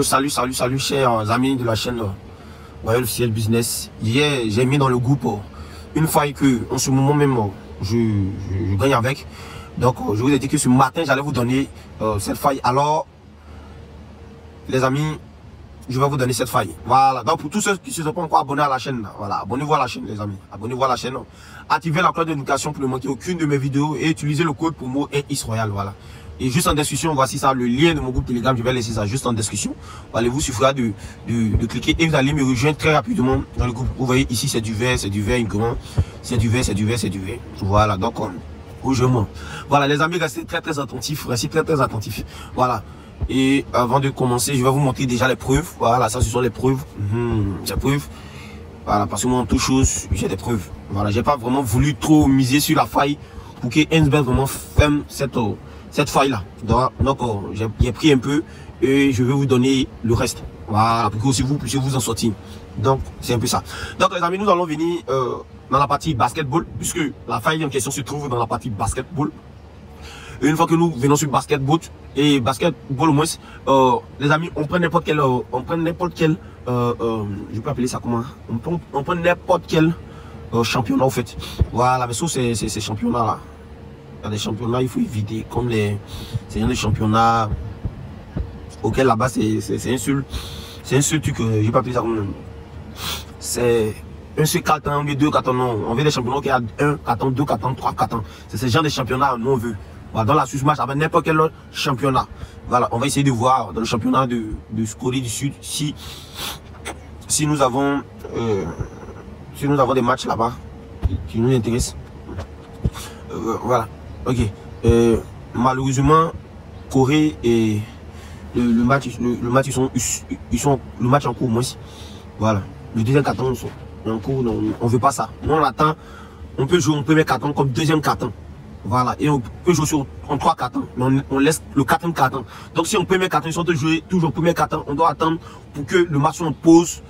Salut, chers amis de la chaîne Royal Officiel Business. Hier, j'ai mis dans le groupe une faille que, en ce moment même, je gagne avec. Donc, je vous ai dit que ce matin, j'allais vous donner cette faille. Alors, les amis, je vais vous donner cette faille. Voilà. Donc, pour tous ceux qui ne se sont pas encore abonnés à la chaîne, voilà, abonnez-vous à la chaîne, les amis. Abonnez-vous à la chaîne. Activez la cloche de notification pour ne manquer aucune de mes vidéos et utilisez le code promo Royal. Voilà. Et juste en description, voici ça, le lien de mon groupe Telegram. Je vais laisser ça juste en description. Voilà, vous suffira de cliquer et vous allez me rejoindre très rapidement dans le groupe. Vous voyez ici, c'est du vert, comment c'est du vert. Voilà, donc rejoins-moi. Voilà, les amis, restez très attentifs. Voilà. Et avant de commencer, je vais vous montrer déjà les preuves. Voilà, ça, ce sont les preuves. Les preuves. Voilà, parce que moi, en toute chose, j'ai des preuves. Voilà, j'ai pas vraiment voulu trop miser sur la faille pour que Hensberg vraiment ferme cette faille là. Donc j'ai pris un peu et je vais vous donner le reste. Voilà, pour que aussi vous puissiez vous en sortir. Donc c'est un peu ça. Donc les amis, nous allons venir dans la partie basketball, puisque la faille en question se trouve dans la partie basketball. Et une fois que nous venons sur basketball au moins, les amis, on prend n'importe quel, je peux appeler ça comment, on prend n'importe quel championnat au fait. Voilà, mais sauf ces championnats là. Il y a des championnats, il faut éviter, comme des championnats auxquels là-bas c'est un seul truc, je vais pas appeler ça comme c'est un seul carton, deux cartons, non. On veut des championnats qui a un carton, deux cartons, trois cartons. C'est ce genre de championnat nous on veut. Voilà, dans la Suisse match avec n'importe quel autre championnat. Voilà, on va essayer de voir dans le championnat de Corée du Sud si nous avons des matchs là-bas qui nous intéressent. Voilà. Ok. Malheureusement, Corée et le match en cours moins. Voilà. Le deuxième carton en cours, on veut pas ça. Nous on attend. On peut jouer en premier carton comme deuxième carton. Voilà. Et on peut jouer en trois cartons. Mais on laisse le quatrième carton. Donc si en premier carton, ils sont de jouer toujours en premier carton, on doit attendre pour que le match soit en pause.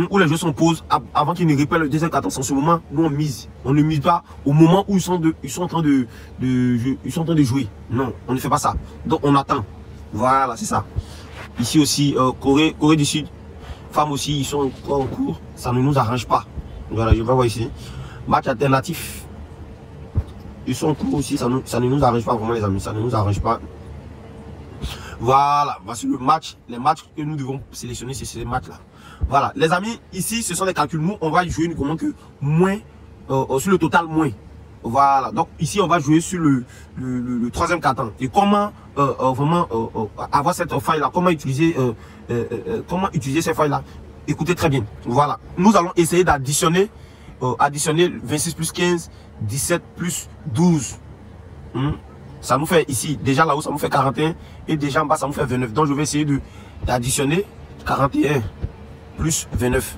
Où les joueurs sont en pause avant qu'ils ne reprennent le deuxième carton. En ce moment, nous on mise. On ne mise pas au moment où ils sont en train de jouer. Non, on ne fait pas ça. Donc on attend. Voilà, c'est ça. Ici aussi, Corée du Sud, femmes aussi, ils sont encore en cours. Ça ne nous arrange pas. Voilà, je vais voir ici. Match alternatif. Ils sont en cours aussi. Ça ne nous arrange pas vraiment, les amis. Ça ne nous arrange pas. Voilà, voici les matchs que nous devons sélectionner, c'est ces matchs-là. Voilà, les amis, ici, ce sont des calculs. Nous, on va jouer uniquement que moins, sur le total moins. Voilà, donc ici, on va jouer sur le troisième carton. Et comment vraiment avoir cette faille-là, comment utiliser ces failles-là. Écoutez très bien. Voilà, nous allons essayer d'additionner 26 plus 15, 17 plus 12. Ça nous fait ici, déjà là-haut, ça nous fait 41. Et déjà en bas, ça nous fait 29. Donc, je vais essayer d'additionner 41 plus 29.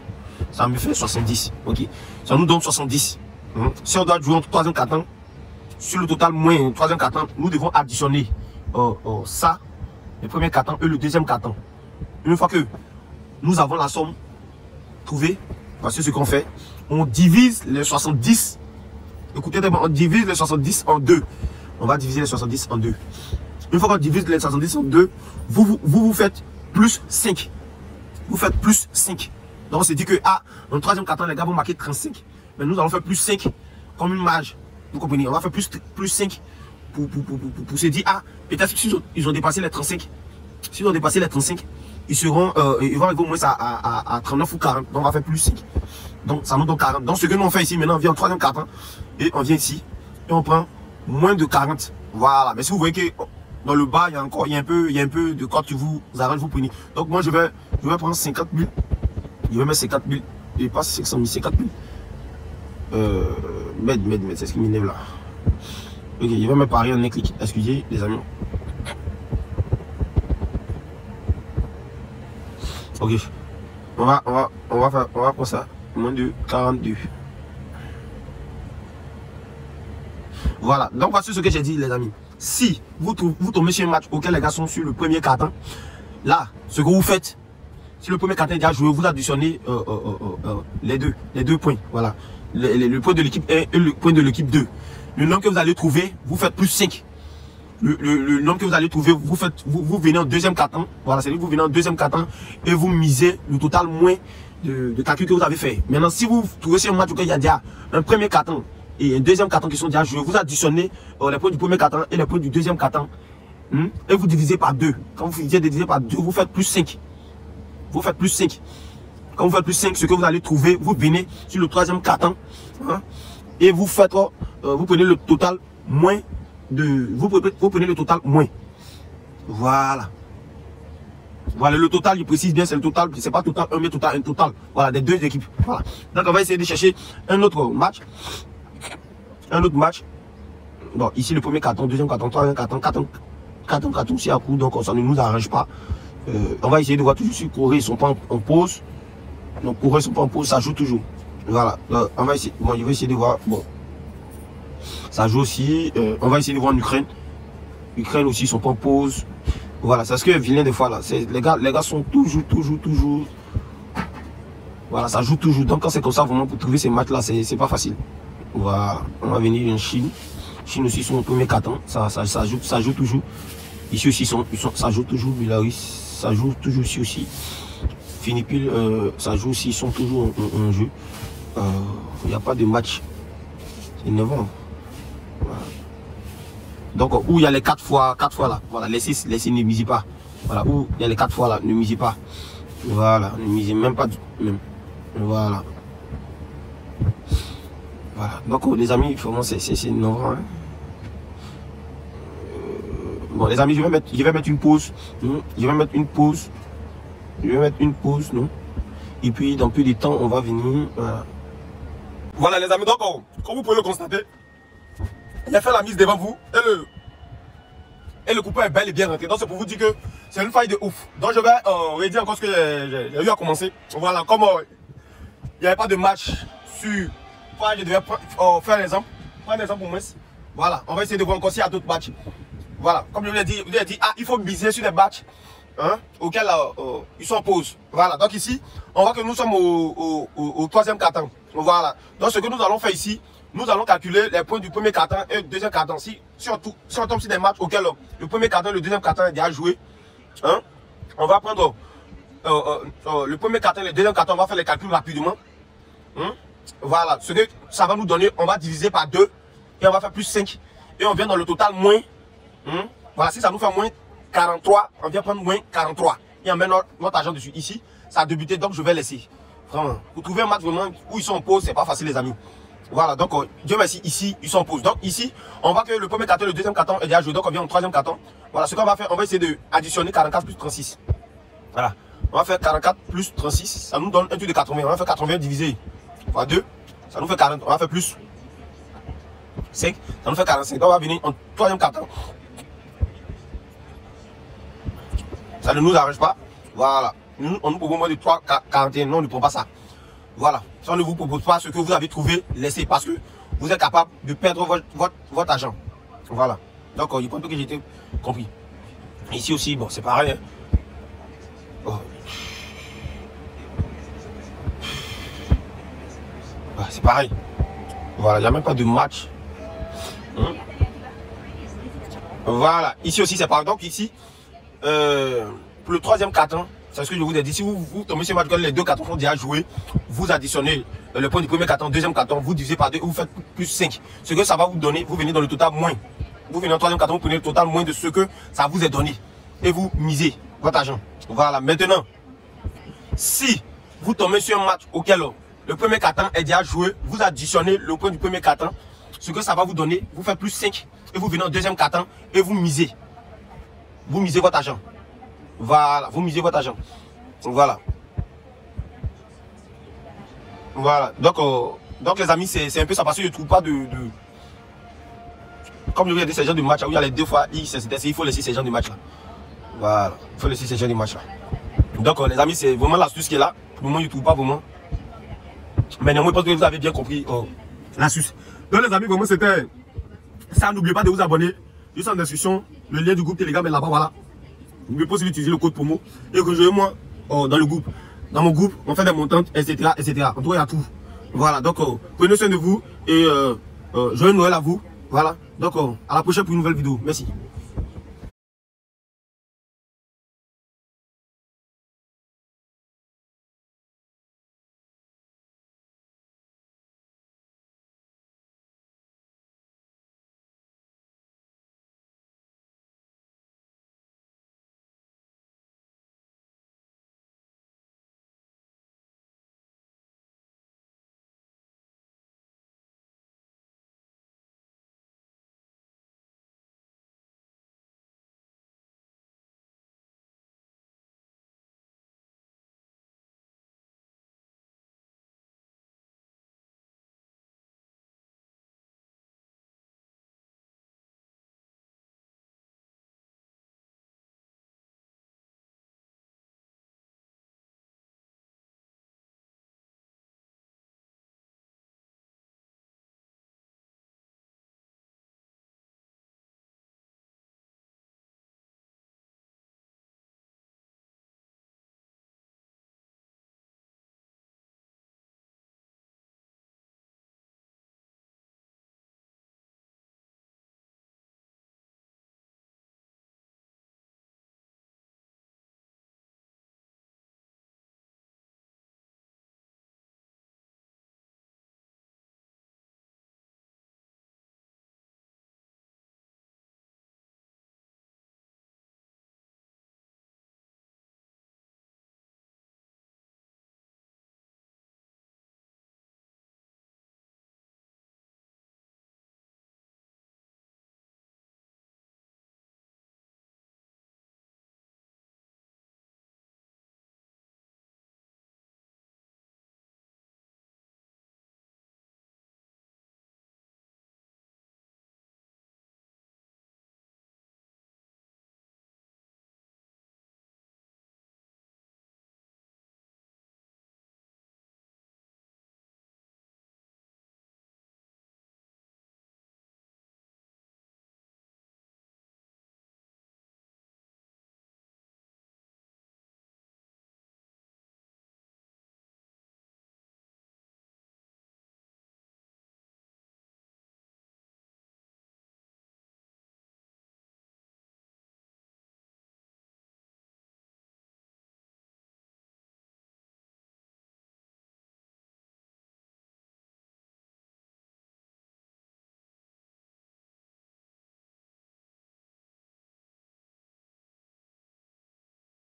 Ça me fait 70. Ok. Ça nous donne 70. Si on doit jouer en troisième carton, sur le total moins troisième carton, nous devons additionner ça, le premier carton et le deuxième carton. Une fois que nous avons la somme trouvée, voici ce qu'on fait. On divise les 70. Écoutez, on divise les 70 en deux. On va diviser les 70 en deux. Une fois qu'on divise les 70 en deux, vous faites plus 5. Vous faites plus 5. Donc on s'est dit que dans le troisième carton, les gars vont marquer 35. Mais nous allons faire plus 5 comme une marge. Vous comprenez? On va faire plus 5 pour se dire, peut-être qu'ils ont dépassé les 35. S'ils ont dépassé les 35, ils vont arriver au moins à 39 ou 40. Donc on va faire plus 5. Donc ça nous donne 40. Donc ce que nous on fait ici maintenant, on vient en troisième carton et on vient ici et on prend moins de 40. Voilà. Mais si vous voyez que dans le bas, il y a un peu de code que vous arrangez, vous prenez. Donc moi je vais prendre 50 000. Je vais mettre 50 000 et pas 500 000, 50 000. C'est ce qui m'énerve là. Ok, je vais me parer en un clic. Excusez les amis. Ok. On va prendre ça. Moins de 42. Voilà. Donc voici ce que j'ai dit les amis. Si vous tombez sur un match auquel les gars sont sur le premier carton, là, ce que vous faites, si le premier carton est déjà joué, vous additionnez les deux points. Voilà. Le point de l'équipe 1 et le point de l'équipe 2. Le nombre que vous allez trouver, vous faites plus 5. le nombre que vous allez trouver, vous venez en deuxième carton. Voilà, c'est-à-dire que vous venez en deuxième carton et vous misez le total moins de calcul que vous avez fait. Maintenant, si vous trouvez sur un match où il y a déjà un premier carton et un deuxième carton qui sont déjà joués, vous additionnez les points du premier carton et les points du deuxième carton. Et vous divisez par 2. Quand vous divisez par 2, vous faites plus 5. Vous faites plus 5. Quand vous faites plus 5, ce que vous allez trouver, vous venez sur le troisième carton. Et vous faites, vous prenez le total moins de... Vous prenez le total moins. Voilà. Voilà, le total, il précise bien, c'est le total. C'est pas total 1, mais total 1 total. Voilà, des deux équipes. Voilà. Donc, on va essayer de chercher un autre match. Un autre match. Bon, ici, le premier carton, deuxième carton, troisième carton, carton aussi à coup. Donc, ça ne nous arrange pas. On va essayer de voir toujours si Corée, ils sont pas en pause. Donc, Corée, ils sont pas en pause, ça joue toujours. Voilà. Donc, on va essayer. Bon, je vais essayer de voir. Bon. Ça joue aussi. On va essayer de voir en Ukraine. Ukraine aussi, ils sont pas en pause. Voilà, c'est ce que vilain des fois là. Les gars sont toujours. Voilà, ça joue toujours. Donc quand c'est comme ça, vraiment pour trouver ces matchs là, c'est pas facile. Voilà, on va venir en Chine. Chine aussi sont au premier carton. Ça joue toujours. Ici aussi, ça joue toujours. Belarus, ça joue toujours ici aussi. Philippines, ça joue aussi, ils sont toujours en jeu. Il n'y a pas de match. C'est 9 ans. Voilà. Donc, où il y a les 4 fois là, voilà, les 6 ne misez pas. Voilà, où il y a les 4 fois là, ne misez pas. Voilà, ne misez même pas. Même. Voilà. Voilà. Donc, les amis, vraiment, c'est innovant. Hein. Bon, les amis, je vais mettre une pause. Je vais mettre une pause, non. Et puis, dans peu de temps, on va venir. Voilà, les amis, donc, comme vous pouvez le constater, il a fait la mise devant vous et le coupeur est bel et bien rentré. Donc c'est pour vous dire que c'est une faille de ouf. Donc je vais redire encore ce que j'ai eu à commencer. Voilà, comme il n'y avait pas de match sur... Je devais faire un exemple. Prendre un exemple pour moi. Voilà, on va essayer de voir encore s'il y a d'autres matchs. Voilà, comme je vous l'ai dit, il faut miser sur des matchs auxquels ils sont en pause. Voilà, donc ici, on voit que nous sommes au troisième carton. Voilà, donc ce que nous allons faire ici, nous allons calculer les points du premier carton et du deuxième carton. Si on tombe sur des matchs auxquels le premier carton et le deuxième carton est déjà joué, on va prendre le premier carton et le deuxième carton, on va faire les calculs rapidement. Voilà, ce que ça va nous donner, on va diviser par 2 et on va faire plus 5. Et on vient dans le total moins. Voilà, si ça nous fait moins 43, on vient prendre moins 43. Et on met notre argent dessus. Ici, ça a débuté, donc je vais laisser. Vraiment, pour trouver un match vraiment où ils sont en pause, c'est pas facile, les amis. Voilà, donc Dieu merci, ici, ils sont en pause. Donc ici, on voit que le premier carton et le deuxième carton est déjà joué. Donc on vient au troisième carton. Voilà, ce qu'on va faire, on va essayer d'additionner 44 plus 36. Voilà, on va faire 44 plus 36. Ça nous donne un truc de 80. On va faire 80 divisé par 2. Ça nous fait 40. On va faire plus 5. Ça nous fait 45. Donc on va venir en troisième carton. Ça ne nous arrange pas. Voilà. Nous, on nous propose moins de 3, 41. Non, on ne prend pas ça. Voilà. Si on ne vous propose pas ce que vous avez trouvé, laissez parce que vous êtes capable de perdre votre argent. Voilà. Donc, je pense que j'ai été compris. Ici aussi, bon, c'est pareil. Hein. Oh. C'est pareil. Voilà, il n'y a même pas de match. Voilà. Ici aussi, c'est pareil. Donc, ici, pour le troisième carton, c'est ce que je vous ai dit. Si vous tombez sur match, les deux cartons sont déjà joués, vous additionnez le point du premier carton, deuxième carton, vous divisez par 2 et vous faites plus 5. Ce que ça va vous donner, vous venez dans le total moins. Vous venez au troisième carton, vous prenez le total moins de ce que ça vous est donné. Et vous misez votre argent. Voilà. Maintenant, si vous tombez sur un match auquel le premier carton est déjà joué, vous additionnez le point du premier carton. Ce que ça va vous donner, vous faites plus 5. Et vous venez au deuxième carton et vous misez. Vous misez votre argent. Voilà, vous misez votre argent. Voilà. Voilà. Donc les amis, c'est un peu ça parce que je ne trouve pas de... Comme je vous ai dit, ces gens de match, où il y a les deux fois, il faut laisser ces gens de match là. Voilà. Il faut laisser ces gens de match là. Donc les amis, c'est vraiment l'astuce qui est là. Pour le moment, je ne trouve pas vraiment. Mais néanmoins, je pense que vous avez bien compris l'astuce. Donc les amis, vraiment c'était... Ça, n'oubliez pas de vous abonner. Juste en description, le lien du groupe Telegram est là-bas, voilà. N'oubliez pas aussi d'utiliser le code promo et rejoignez-moi dans le groupe. Dans mon groupe, on fait des montantes, etc. etc. En tout cas, il y a tout. Voilà, donc prenez soin de vous et joyeux Noël à vous. Voilà, donc à la prochaine pour une nouvelle vidéo. Merci.